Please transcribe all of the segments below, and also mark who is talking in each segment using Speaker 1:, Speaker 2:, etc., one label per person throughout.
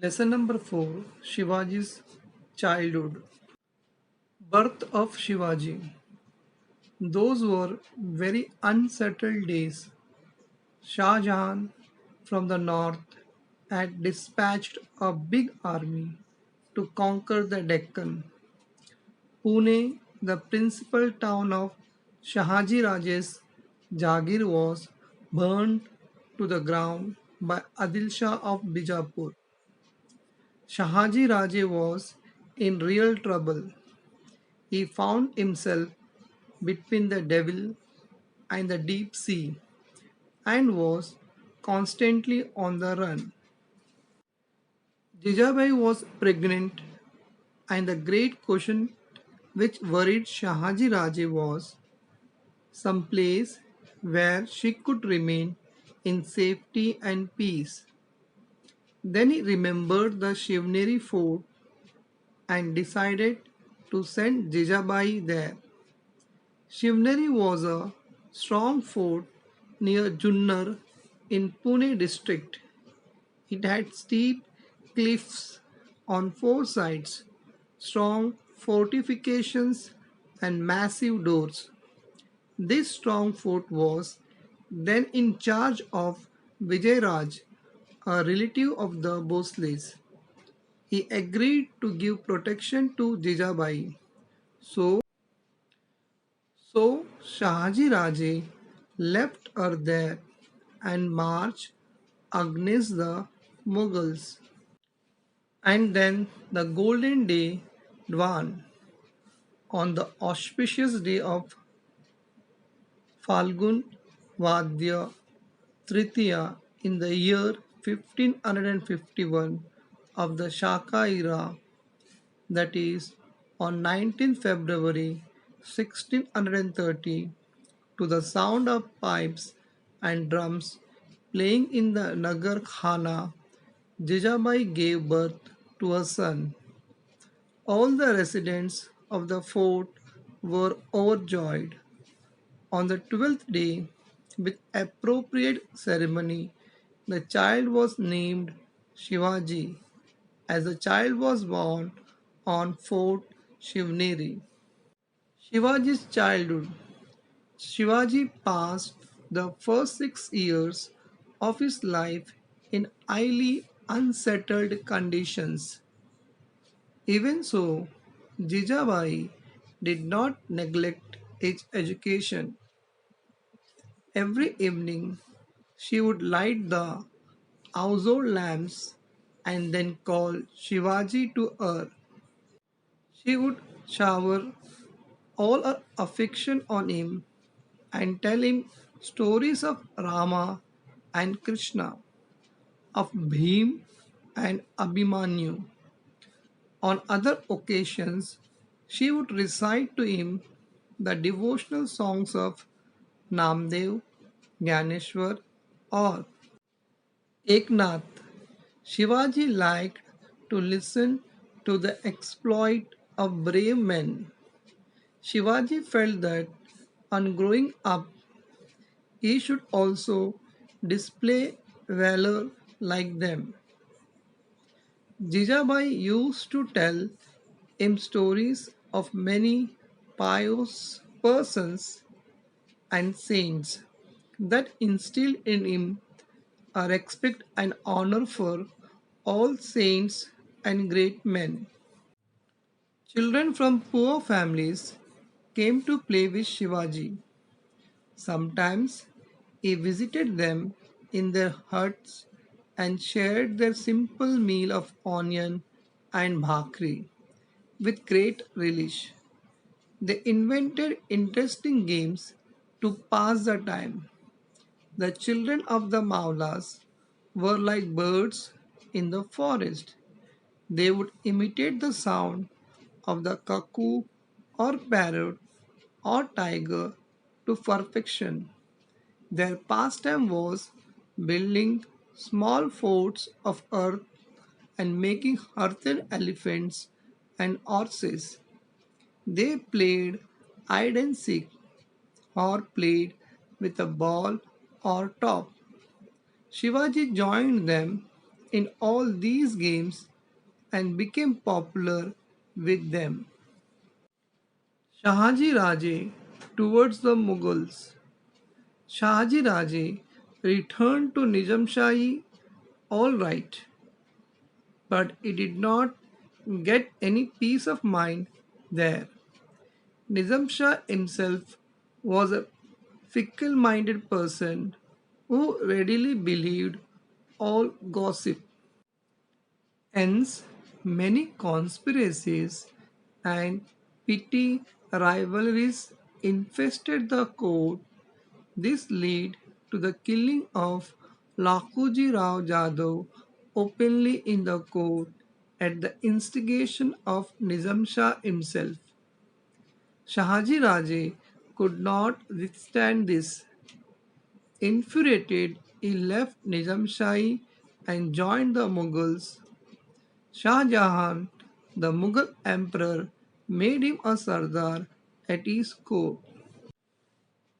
Speaker 1: Lesson number 4, Shivaji's childhood. Birth of Shivaji. Those were very unsettled days. Shah Jahan from the north had dispatched a big army to conquer the Deccan. Pune, the principal town of Shahaji Raje's Jagir, was burned to the ground by Adil Shah of Bijapur. Shahaji Raje was in real trouble. He found himself between the devil and the deep sea and was constantly on the run. Jijabai was pregnant, and the great question which worried Shahaji Raje was some place where she could remain in safety and peace. Then he remembered the Shivneri fort and decided to send Jijabai there. Shivneri was a strong fort near Junnar in Pune district. It had steep cliffs on four sides, strong fortifications, and massive doors. This strong fort was then in charge of Vijayaraj, a relative of the Bhosles. He agreed to give protection to Jijabai. So Shahaji Raje left her there and marched against the Mughals. And then the golden day dawned on the auspicious day of Falgun Vadya Tritiya in the year 1551 of the Shaka era, that is, on 19th February 1630, to the sound of pipes and drums playing in the Nagar Khana, Jijabai gave birth to a son. All the residents of the fort were overjoyed. On the 12th day, with appropriate ceremony, the child was named Shivaji, as the child was born on Fort Shivneri. Shivaji's childhood. Shivaji passed the first 6 years of his life in highly unsettled conditions. Even so, Jijabai did not neglect his education. Every evening, she would light the household lamps and then call Shivaji to her. She would shower all her affection on him and tell him stories of Rama and Krishna, of Bhim and Abhimanyu. On other occasions, she would recite to him the devotional songs of Namdev, Gyaneshwar, or Eknath. Shivaji liked to listen to the exploit of brave men. Shivaji felt that on growing up he should also display valor like them. Jijabai used to tell him stories of many pious persons and saints that instilled in him a respect and honor for all saints and great men. Children from poor families came to play with Shivaji. Sometimes he visited them in their huts and shared their simple meal of onion and bhakri with great relish. They invented interesting games to pass the time. The children of the Maulas were like birds in the forest. They would imitate the sound of the cuckoo or parrot or tiger to perfection. Their pastime was building small forts of earth and making earthen elephants and horses. They played hide and seek or played with a ball or top. Shivaji joined them in all these games and became popular with them. Shahaji Raje towards the Mughals. Shahaji Raje returned to Nizamshahi all right, but he did not get any peace of mind there. Nizam Shah himself was a fickle minded person who readily believed all gossip. Hence, many conspiracies and petty rivalries infested the court. This led to the killing of Lakhuji Rao Jadhav openly in the court at the instigation of Nizam Shah himself. Shahaji Raje could not withstand this. Infuriated, he left Nizam Shahi and joined the Mughals. Shah Jahan, the Mughal emperor, made him a Sardar at his court.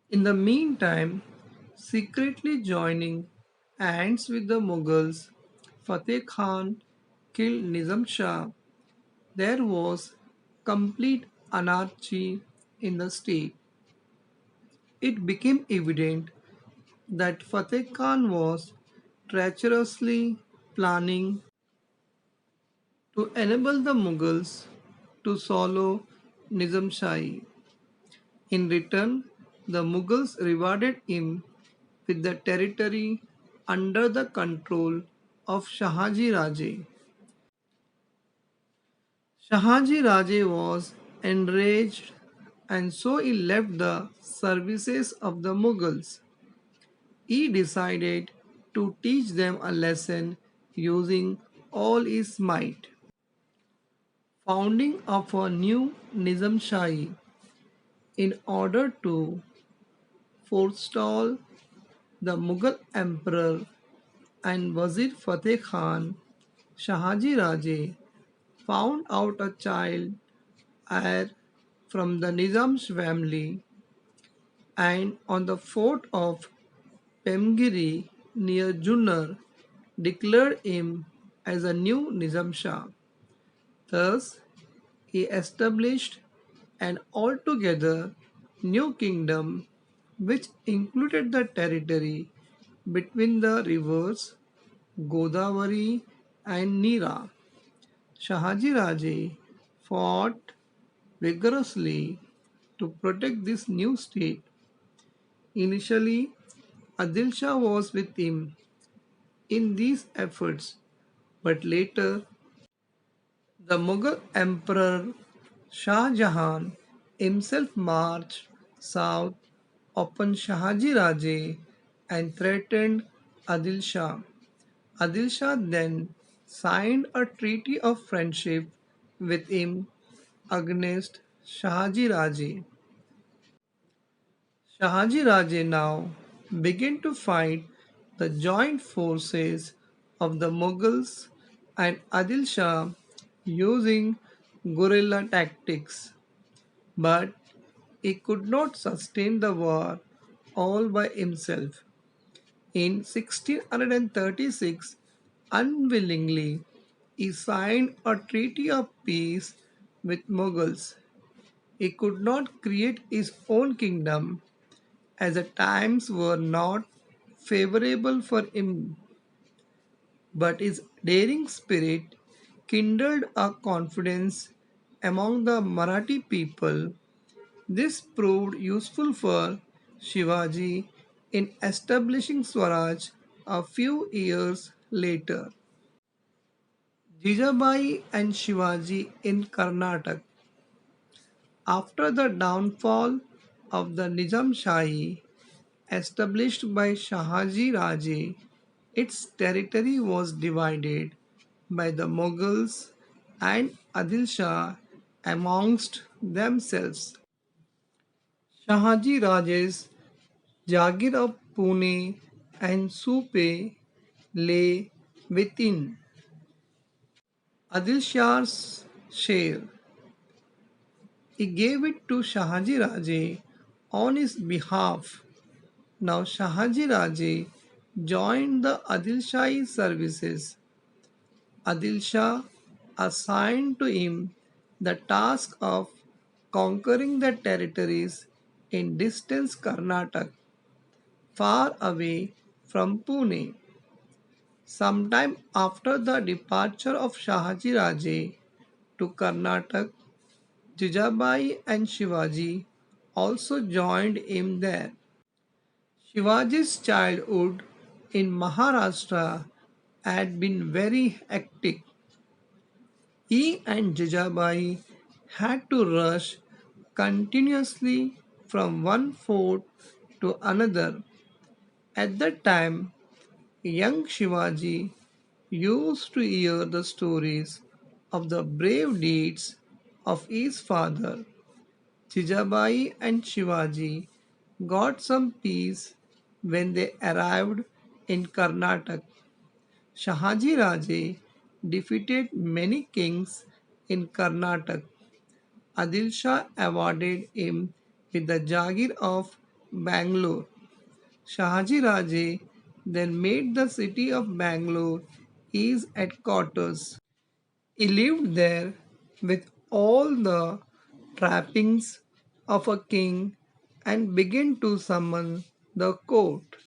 Speaker 1: In the meantime, secretly joining hands with the Mughals, Fateh Khan killed Nizam Shah. There was complete anarchy in the state. It became evident that Fateh Khan was treacherously planning to enable the Mughals to swallow Nizam Shahi. In return, the Mughals rewarded him with the territory under the control of Shahaji Raje. Shahaji Raje was enraged and so he left the services of the Mughals. He decided to teach them a lesson using all his might. Founding of a new Nizam Shahi in order to forestall the Mughal emperor and Wazir Fateh Khan, Shahaji Raje found out a child heir from the Nizam's family and on the fort of Pemgiri near Junnar declared him as a new Nizam Shah. Thus, he established an altogether new kingdom which included the territory between the rivers Godavari and Nira. Shahaji Raje fought vigorously to protect this new state. Initially, Adil Shah was with him in these efforts, but later the Mughal Emperor Shah Jahan himself marched south upon Shahaji Raje and threatened Adil Shah. Adil Shah then signed a treaty of friendship with him against Shahaji Raje. Shahaji Raje now began to fight the joint forces of the Mughals and Adil Shah using guerrilla tactics, but he could not sustain the war all by himself. In 1636, unwillingly, he signed a treaty of peace with Mughals. He could not create his own kingdom as the times were not favorable for him, but his daring spirit kindled a confidence among the Marathi people. This proved useful for Shivaji in establishing Swaraj a few years later. Jijabai and Shivaji in Karnataka. After the downfall of the Nizam Shahi established by Shahaji Raje, its territory was divided by the Mughals and Adil Shah amongst themselves. Shahaji Raje's Jagir of Pune and Supe lay within. Adil Shah's share. He gave it to Shahaji Raje on his behalf. Now Shahaji Raje joined the Adil Shahi services. Adil Shah assigned to him the task of conquering the territories in distant Karnataka, far away from Pune. Sometime after the departure of Shahaji Raje to Karnataka, Jijabai and Shivaji also joined him there. Shivaji's childhood in Maharashtra had been very hectic. He and Jijabai had to rush continuously from one fort to another. At that time, young Shivaji used to hear the stories of the brave deeds of his father. Jijabai and Shivaji got some peace when they arrived in Karnataka. Shahaji Raje defeated many kings in Karnataka. Adil Shah awarded him with the Jagir of Bangalore. Shahaji Raje then made the city of Bangalore his headquarters. He lived there with all the trappings of a king and began to summon the court.